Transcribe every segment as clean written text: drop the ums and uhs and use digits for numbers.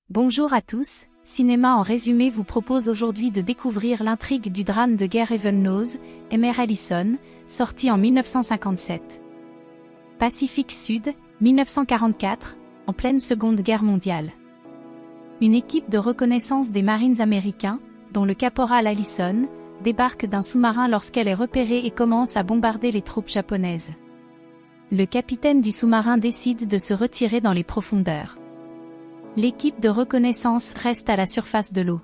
Bonjour à tous, Cinéma en résumé vous propose aujourd'hui de découvrir l'intrigue du drame de guerre Heaven Knows, Mère Allison, sorti en 1957. Pacifique Sud, 1944, en pleine Seconde Guerre mondiale. Une équipe de reconnaissance des Marines américains, dont le caporal Allison, débarque d'un sous-marin lorsqu'elle est repérée et commence à bombarder les troupes japonaises. Le capitaine du sous-marin décide de se retirer dans les profondeurs. L'équipe de reconnaissance reste à la surface de l'eau.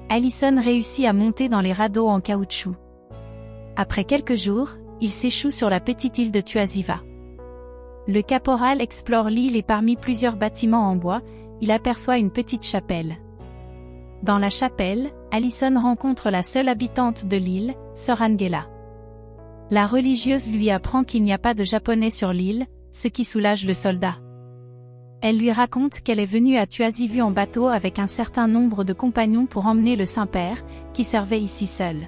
Allison réussit à monter dans les radeaux en caoutchouc. Après quelques jours, il s'échoue sur la petite île de Tuasiva. Le caporal explore l'île et parmi plusieurs bâtiments en bois, il aperçoit une petite chapelle. Dans la chapelle, Allison rencontre la seule habitante de l'île, Sœur Angela. La religieuse lui apprend qu'il n'y a pas de Japonais sur l'île, ce qui soulage le soldat. Elle lui raconte qu'elle est venue à Tuasivu en bateau avec un certain nombre de compagnons pour emmener le Saint-Père, qui servait ici seul.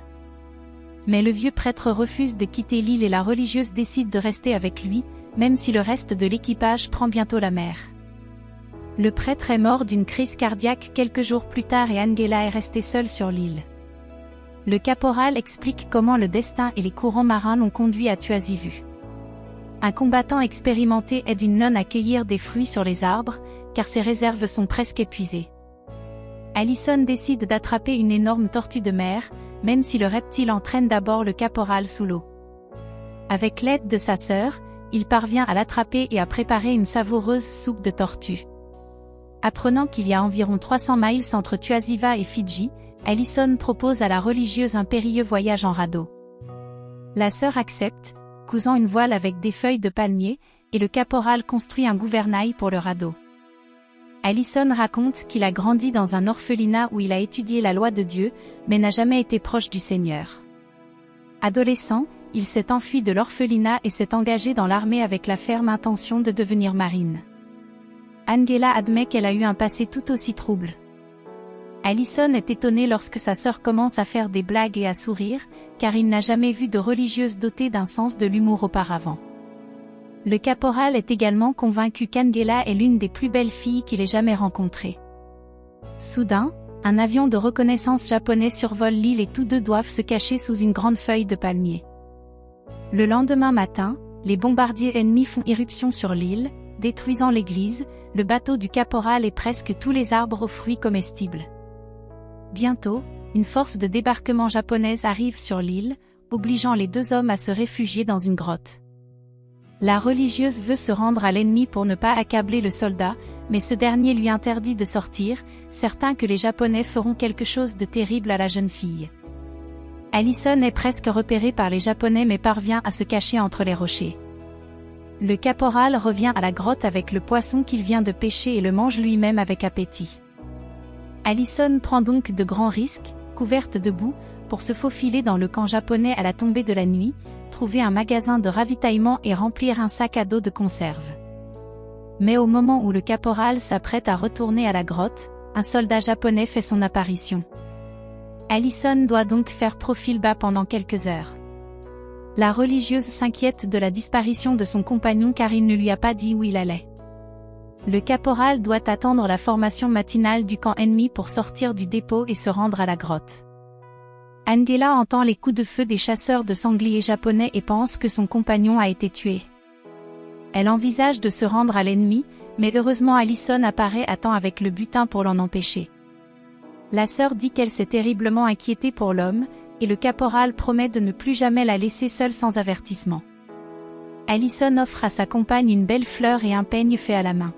Mais le vieux prêtre refuse de quitter l'île et la religieuse décide de rester avec lui, même si le reste de l'équipage prend bientôt la mer. Le prêtre est mort d'une crise cardiaque quelques jours plus tard et Angela est restée seule sur l'île. Le caporal explique comment le destin et les courants marins l'ont conduit à Tuasivu. Un combattant expérimenté aide une nonne à cueillir des fruits sur les arbres, car ses réserves sont presque épuisées. Allison décide d'attraper une énorme tortue de mer, même si le reptile entraîne d'abord le caporal sous l'eau. Avec l'aide de sa sœur, il parvient à l'attraper et à préparer une savoureuse soupe de tortue. Apprenant qu'il y a environ 300 miles entre Tuasiva et Fidji, Allison propose à la religieuse un périlleux voyage en radeau. La sœur accepte, cousant une voile avec des feuilles de palmier, et le caporal construit un gouvernail pour le radeau. Allison raconte qu'il a grandi dans un orphelinat où il a étudié la loi de Dieu, mais n'a jamais été proche du Seigneur. Adolescent, il s'est enfui de l'orphelinat et s'est engagé dans l'armée avec la ferme intention de devenir marine. Angela admet qu'elle a eu un passé tout aussi trouble. Allison est étonnée lorsque sa sœur commence à faire des blagues et à sourire, car il n'a jamais vu de religieuse dotée d'un sens de l'humour auparavant. Le caporal est également convaincu qu'Angela est l'une des plus belles filles qu'il ait jamais rencontrées. Soudain, un avion de reconnaissance japonais survole l'île et tous deux doivent se cacher sous une grande feuille de palmier. Le lendemain matin, les bombardiers ennemis font irruption sur l'île, détruisant l'église, le bateau du caporal et presque tous les arbres aux fruits comestibles. Bientôt, une force de débarquement japonaise arrive sur l'île, obligeant les deux hommes à se réfugier dans une grotte. La religieuse veut se rendre à l'ennemi pour ne pas accabler le soldat, mais ce dernier lui interdit de sortir, certain que les Japonais feront quelque chose de terrible à la jeune fille. Allison est presque repérée par les Japonais mais parvient à se cacher entre les rochers. Le caporal revient à la grotte avec le poisson qu'il vient de pêcher et le mange lui-même avec appétit. Allison prend donc de grands risques, couverte de boue, pour se faufiler dans le camp japonais à la tombée de la nuit, trouver un magasin de ravitaillement et remplir un sac à dos de conserve. Mais au moment où le caporal s'apprête à retourner à la grotte, un soldat japonais fait son apparition. Allison doit donc faire profil bas pendant quelques heures. La religieuse s'inquiète de la disparition de son compagnon car il ne lui a pas dit où il allait. Le caporal doit attendre la formation matinale du camp ennemi pour sortir du dépôt et se rendre à la grotte. Angela entend les coups de feu des chasseurs de sangliers japonais et pense que son compagnon a été tué. Elle envisage de se rendre à l'ennemi, mais heureusement Allison apparaît à temps avec le butin pour l'en empêcher. La sœur dit qu'elle s'est terriblement inquiétée pour l'homme, et le caporal promet de ne plus jamais la laisser seule sans avertissement. Allison offre à sa compagne une belle fleur et un peigne fait à la main.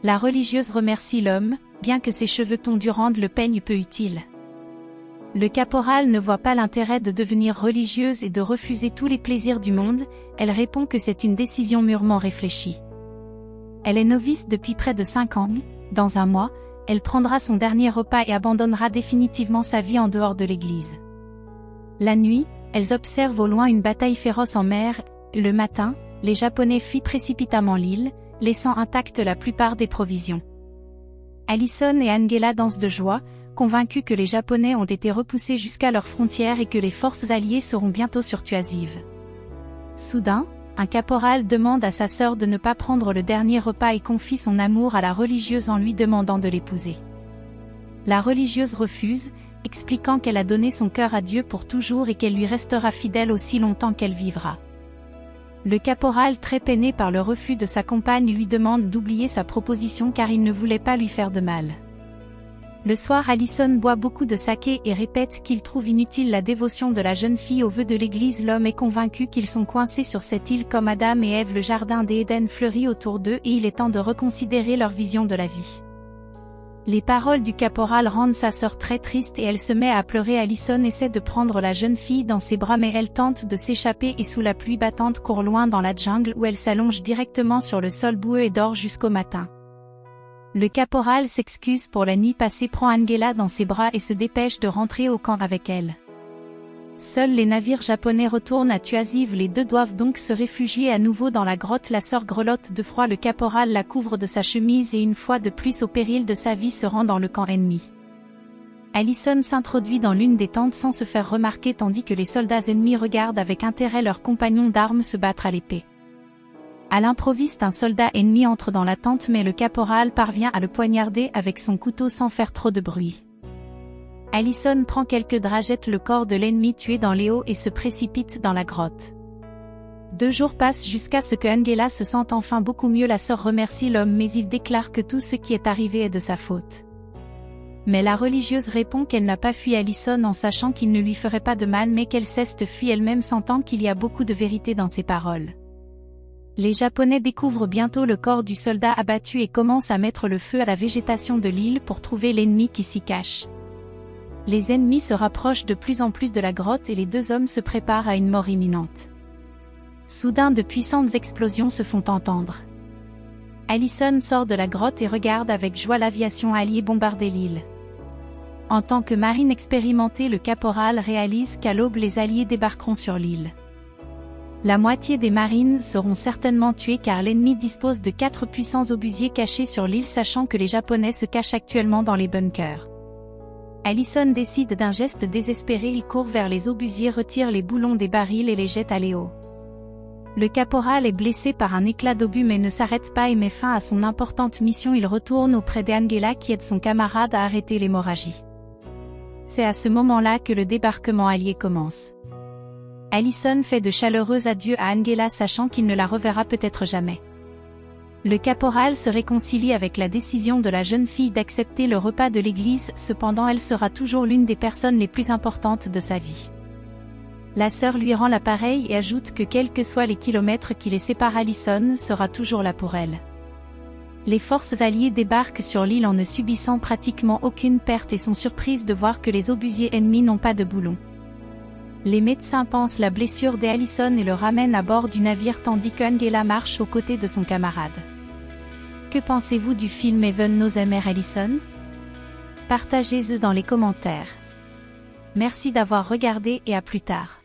La religieuse remercie l'homme, bien que ses cheveux tondus rendent le peigne peu utile. Le caporal ne voit pas l'intérêt de devenir religieuse et de refuser tous les plaisirs du monde, elle répond que c'est une décision mûrement réfléchie. Elle est novice depuis près de 5 ans, dans un mois, elle prendra son dernier repas et abandonnera définitivement sa vie en dehors de l'église. La nuit, elles observent au loin une bataille féroce en mer, le matin, les Japonais fuient précipitamment l'île, laissant intacte la plupart des provisions. Allison et Angela dansent de joie, convaincus que les Japonais ont été repoussés jusqu'à leurs frontières et que les forces alliées seront bientôt sur Tuasive. Soudain, Un caporal demande à sa sœur de ne pas prendre le dernier repas et confie son amour à la religieuse en lui demandant de l'épouser. La religieuse refuse, expliquant qu'elle a donné son cœur à Dieu pour toujours et qu'elle lui restera fidèle aussi longtemps qu'elle vivra. Le caporal, très peiné par le refus de sa compagne, lui demande d'oublier sa proposition car il ne voulait pas lui faire de mal. Le soir, Allison boit beaucoup de saké et répète qu'il trouve inutile la dévotion de la jeune fille au vœu de l'église. L'homme est convaincu qu'ils sont coincés sur cette île comme Adam et Ève, le jardin d'Éden fleurit autour d'eux et il est temps de reconsidérer leur vision de la vie. Les paroles du caporal rendent sa sœur très triste et elle se met à pleurer. Allison essaie de prendre la jeune fille dans ses bras mais elle tente de s'échapper et sous la pluie battante court loin dans la jungle où elle s'allonge directement sur le sol boueux et dort jusqu'au matin. Le caporal s'excuse pour la nuit passée, prend Angela dans ses bras et se dépêche de rentrer au camp avec elle. Seuls les navires japonais retournent à Tuasive, les deux doivent donc se réfugier à nouveau dans la grotte. La sœur grelotte de froid, le caporal la couvre de sa chemise et une fois de plus au péril de sa vie se rend dans le camp ennemi. Allison s'introduit dans l'une des tentes sans se faire remarquer tandis que les soldats ennemis regardent avec intérêt leurs compagnons d'armes se battre à l'épée. À l'improviste, un soldat ennemi entre dans la tente mais le caporal parvient à le poignarder avec son couteau sans faire trop de bruit. Allison prend quelques draps, jette le corps de l'ennemi tué dans les eaux et se précipite dans la grotte. 2 jours passent jusqu'à ce que Angela se sente enfin beaucoup mieux. La sœur remercie l'homme mais il déclare que tout ce qui est arrivé est de sa faute. Mais la religieuse répond qu'elle n'a pas fui Allison en sachant qu'il ne lui ferait pas de mal mais qu'elle s'est fui elle-même, sentant qu'il y a beaucoup de vérité dans ses paroles. Les Japonais découvrent bientôt le corps du soldat abattu et commencent à mettre le feu à la végétation de l'île pour trouver l'ennemi qui s'y cache. Les ennemis se rapprochent de plus en plus de la grotte et les 2 hommes se préparent à une mort imminente. Soudain, de puissantes explosions se font entendre. Allison sort de la grotte et regarde avec joie l'aviation alliée bombarder l'île. En tant que marine expérimentée, le caporal réalise qu'à l'aube les Alliés débarqueront sur l'île. La moitié des marines seront certainement tuées car l'ennemi dispose de 4 puissants obusiers cachés sur l'île, sachant que les Japonais se cachent actuellement dans les bunkers. Allison décide d'un geste désespéré, il court vers les obusiers, retire les boulons des barils et les jette à l'éau. Le caporal est blessé par un éclat d'obus mais ne s'arrête pas et met fin à son importante mission. Il retourne auprès d'Angela qui aide son camarade à arrêter l'hémorragie. C'est à ce moment-là que le débarquement allié commence. Allison fait de chaleureux adieux à Angela sachant qu'il ne la reverra peut-être jamais. Le caporal se réconcilie avec la décision de la jeune fille d'accepter le repas de l'église, cependant elle sera toujours l'une des personnes les plus importantes de sa vie. La sœur lui rend l'appareil et ajoute que quels que soient les kilomètres qui les séparent, Allison sera toujours là pour elle. Les forces alliées débarquent sur l'île en ne subissant pratiquement aucune perte et sont surprises de voir que les obusiers ennemis n'ont pas de boulons. Les médecins pansent la blessure d'Allison et le ramènent à bord du navire tandis qu'Angela marche aux côtés de son camarade. Que pensez-vous du film Heaven Knows Emer Allison? Partagez-le dans les commentaires. Merci d'avoir regardé et à plus tard.